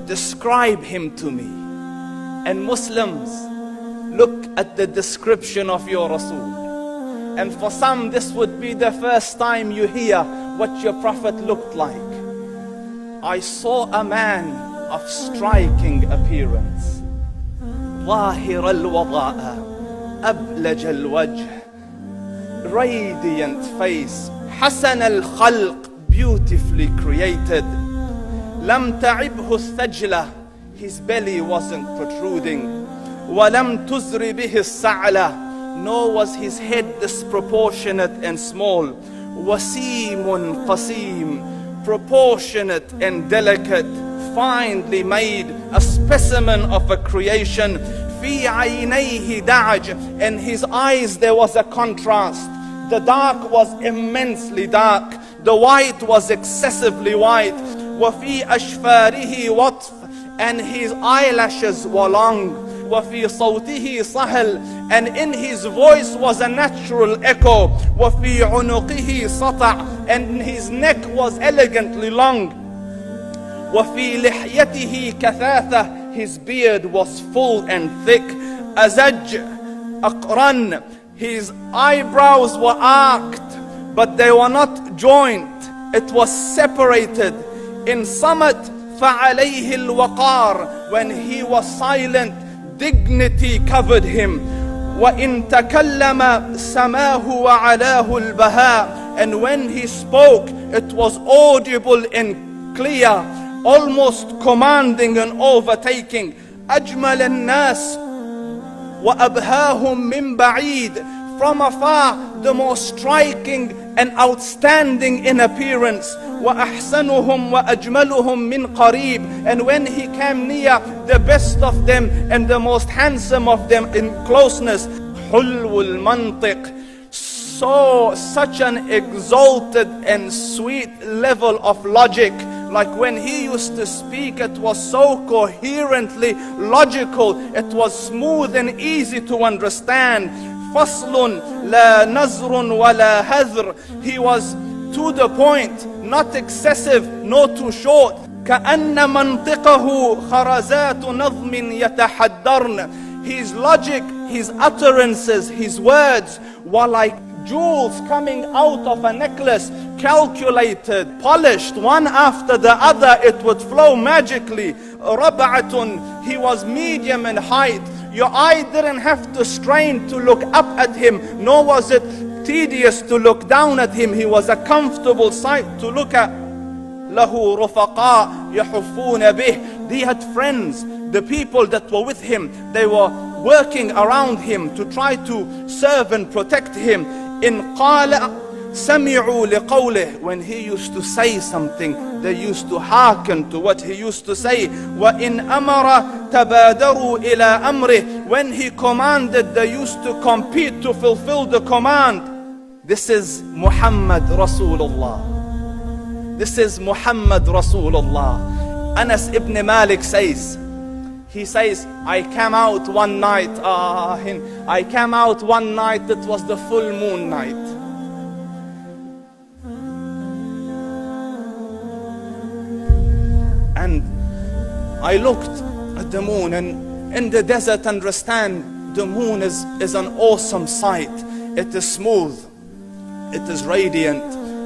describe him to me. And Muslims, look at the description of your Rasul. And for some, this would be the first time you hear what your Prophet looked like. I saw a man of striking appearance. ظاهر الوضاء أبلج الوجه, radiant face, حسن الخلق, beautifully created. لم تعبه الثجلة, his belly wasn't protruding. وَلَمْ تُزْرِ بِهِ السَّعْلَةِ, nor was his head disproportionate and small. وَسِيمٌ قَسِيم, proportionate and delicate, finely made, a specimen of a creation. فِي عَيْنَيْهِ دَعَجْ, in his eyes there was a contrast. The dark was immensely dark, the white was excessively white. وَفِي أَشْفَارِهِ وَطْفٌ, and his eyelashes were long. وَفِي صَوْتِهِ صَهْل, and in his voice was a natural echo. وَفِي عُنُقِهِ سَطَعٌ, and his neck was elegantly long. وَفِي لِحْيَتِهِ كَثَاثَةٌ, his beard was full and thick. أَزَجْ أَقْرَنٌ, his eyebrows were arched, but they were not joined. It was separated. In summit, فَعَلَيْهِ الْوَقَارِ, when he was silent, dignity covered him. وَإِن تَكَلَّمَ سَمَاهُ وَعَلَاهُ الْبَهَاءِ, and when he spoke, it was audible and clear, almost commanding and overtaking. أَجْمَلَ النَّاسِ وَأَبْهَاهُمْ مِنْ بَعِيدٍ, from afar, the most striking and outstanding in appearance. وَأَحْسَنُهُمْ وَأَجْمَلُهُمْ مِنْ قَرِيبٍ, and when he came near, the best of them and the most handsome of them in closeness. حُلْوُ الْمَنْطِقِ, such an exalted and sweet level of logic. Like when he used to speak, it was so coherently logical, it was smooth and easy to understand. فَصْلٌ لَا نَزْرٌ وَلَا هَذْرٌ, he was to the point, not excessive, nor too short. كَأَنَّ مَنْطِقَهُ خَرَزَاتُ نَظْمٍ يَتَحَدَّرْنَ, his logic, his utterances, his words were like jewels coming out of a necklace, calculated, polished, one after the other, it would flow magically. رَبْعَةٌ, he was medium in height. Your eye didn't have to strain to look up at him, nor was it tedious to look down at him. He was a comfortable sight to look at. لَهُ رُفَقَاء يَحُفُّونَ بِهِ, he had friends, the people that were with him, they were working around him to try to serve and protect him. إِنْ قَالَ سَمِعُوا لِقَوْلِهِ, when he used to say something, they used to hearken to what he used to say. وَإِنْ أَمَرَ تَبَادَرُوا إِلَىٰ أَمْرِهِ, when he commanded, they used to compete to fulfill the command. This is Muhammad Rasulullah. This is Muhammad Rasulullah. Anas ibn Malik says, he says, I came out one night, it was the full moon night. And I looked at the moon, and in the desert, understand, the moon is an awesome sight. It is smooth, it is radiant,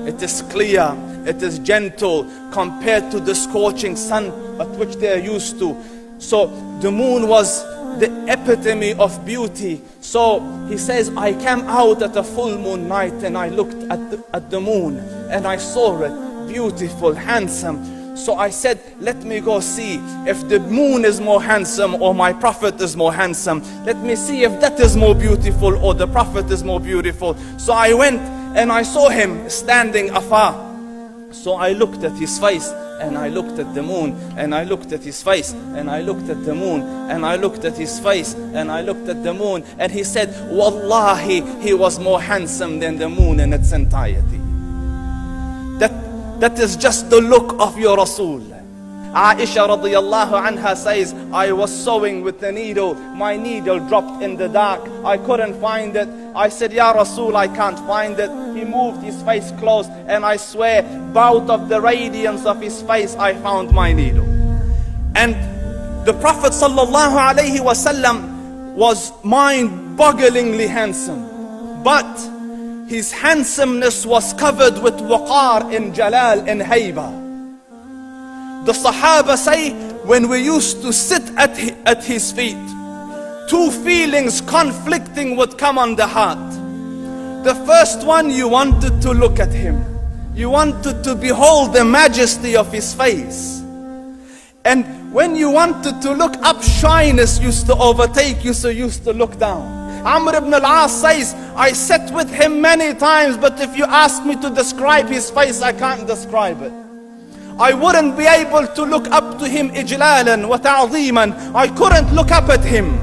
it is clear, it is gentle compared to the scorching sun at which they are used to. So the moon was the epitome of beauty. So he says, I came out at a full moon night and I looked at the moon and I saw it beautiful, handsome. So I said, let me go see if the moon is more handsome or my Prophet is more handsome. Let me see if that is more beautiful or the Prophet is more beautiful. So I went and I saw him standing afar. So I looked at his face and I looked at the moon, and I looked at his face and I looked at the moon, and I looked at his face and I looked at the moon, and he said, Wallahi, he was more handsome than the moon in its entirety. That is just the look of your Rasul. Aisha radiyallahu anha says, I was sewing with the needle. My needle dropped in the dark. I couldn't find it. I said, Ya Rasul, I can't find it. He moved his face close, and I swear, out of the radiance of his face, I found my needle. And the Prophet sallallahu alaihi wasallam was mind-bogglingly handsome, but his handsomeness was covered with waqar and jalal and hayba. The Sahaba say, when we used to sit at his feet, two feelings conflicting would come on the heart. The first one, you wanted to look at him. You wanted to behold the majesty of his face. And when you wanted to look up, shyness used to overtake you, so you used to look down. Amr ibn al-As says, I sat with him many times, but if you ask me to describe his face, I can't describe it. I wouldn't be able to look up to him ijlalan wa ta'zeeman. I couldn't look up at him.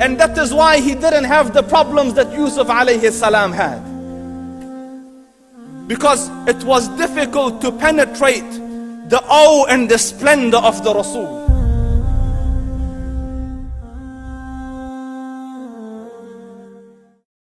And that is why he didn't have the problems that Yusuf alayhi salam had. Because it was difficult to penetrate the awe and the splendor of the Rasul.